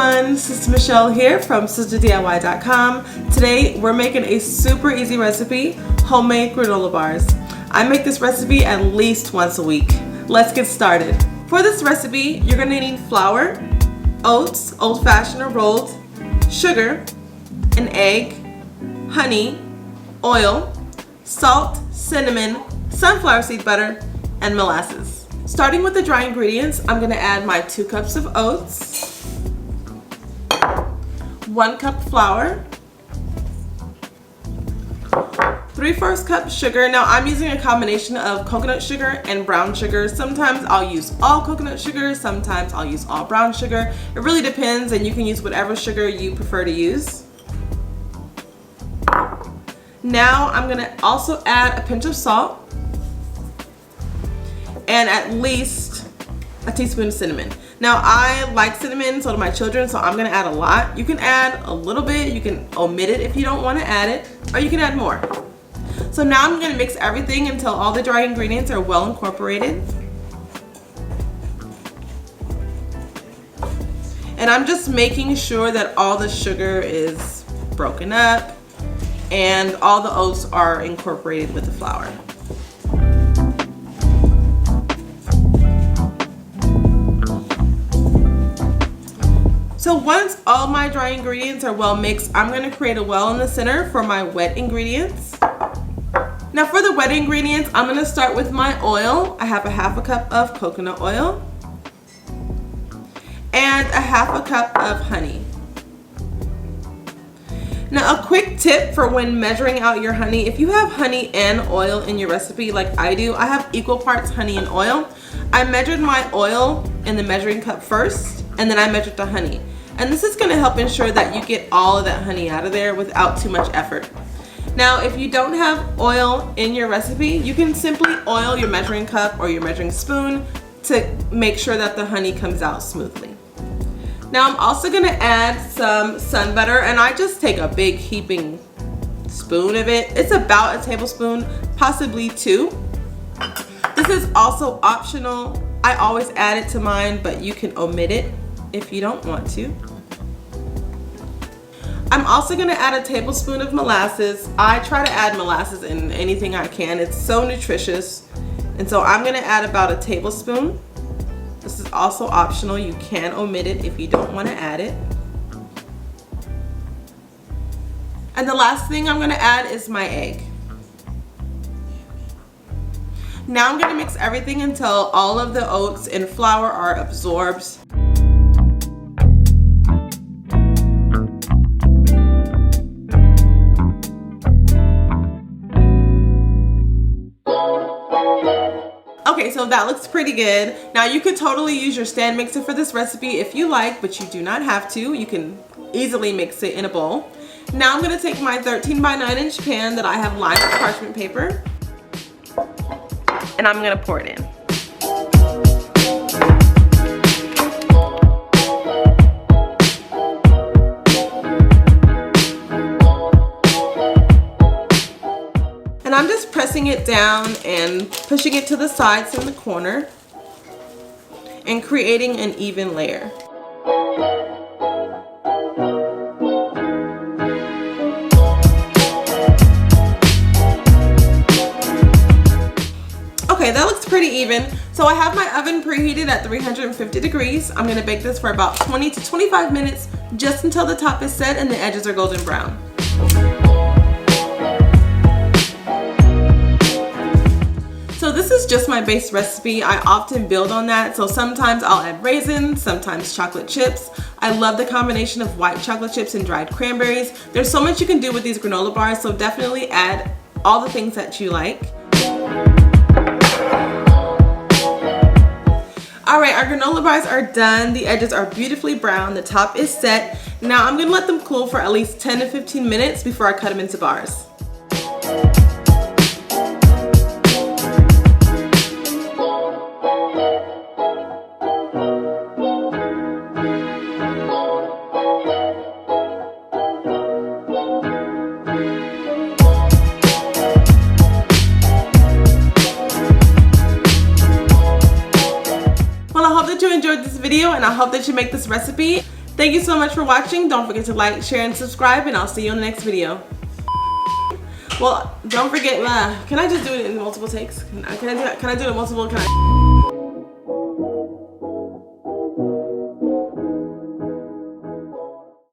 everyone, Sister Michelle here from SisterDIY.com. Today we're making a super easy recipe, homemade granola bars. I make this recipe at least once a week. Let's get started. For this recipe, you're gonna need flour, oats, old-fashioned or rolled, sugar, an egg, honey, oil, salt, cinnamon, sunflower seed butter, and molasses. Starting with the dry ingredients, I'm gonna add my 2 cups of oats, 1 cup flour, 3/4 cup sugar. Now I'm using a combination of coconut sugar and brown sugar. Sometimes I'll use all coconut sugar, sometimes I'll use all brown sugar. It really depends, and you can use whatever sugar you prefer to use. Now I'm gonna also add a pinch of salt and at least a teaspoon of cinnamon. Now I like cinnamon, so do my children, so I'm gonna add a lot. You can add a little bit, you can omit it if you don't wanna add it, or you can add more. So now I'm gonna mix everything until all the dry ingredients are well incorporated. And I'm just making sure that all the sugar is broken up and all the oats are incorporated with the flour. So once all my dry ingredients are well mixed, I'm going to create a well in the center for my wet ingredients. Now for the wet ingredients, I'm going to start with my oil. I have a 1/2 cup of coconut oil and a 1/2 cup of honey. Now a quick tip for when measuring out your honey, if you have honey and oil in your recipe like I do, I have equal parts honey and oil. I measured my oil in the measuring cup first, and then I measured the honey. And this is gonna help ensure that you get all of that honey out of there without too much effort. Now, if you don't have oil in your recipe, you can simply oil your measuring cup or your measuring spoon to make sure that the honey comes out smoothly. Now, I'm also gonna add some sun butter, and I just take a big heaping spoon of it. It's about a tablespoon, possibly 2. This is also optional. I always add it to mine, but you can omit it if you don't want to. I'm also gonna add a tablespoon of molasses. I try to add molasses in anything I can. It's so nutritious. And so I'm gonna add about a tablespoon. This is also optional. You can omit it if you don't wanna add it. And the last thing I'm gonna add is my egg. Now I'm gonna mix everything until all of the oats and flour are absorbed. Okay, so that looks pretty good. Now you could totally use your stand mixer for this recipe if you like, but you do not have to. You can easily mix it in a bowl. Now I'm gonna take my 13 by 9 inch pan that I have lined with parchment paper, and I'm gonna pour it in. And I'm just pressing it down and pushing it to the sides and the corner and creating an even layer. Okay, that looks pretty even. So I have my oven preheated at 350 degrees. I'm gonna bake this for about 20 to 25 minutes, just until the top is set and the edges are golden brown. So this is just my base recipe. I often build on that. So sometimes I'll add raisins, sometimes chocolate chips. I love the combination of white chocolate chips and dried cranberries. There's so much you can do with these granola bars, so definitely add all the things that you like. All right, our granola bars are done. The edges are beautifully brown. The top is set. Now I'm gonna let them cool for at least 10 to 15 minutes before I cut them into bars. Well, I hope that you enjoyed this video, and I hope that you make this recipe. Thank you so much for watching. Don't forget to like, share, and subscribe, and I'll see you in the next video. Well, don't forget, can I just do it in multiple takes? Can I do it in multiple?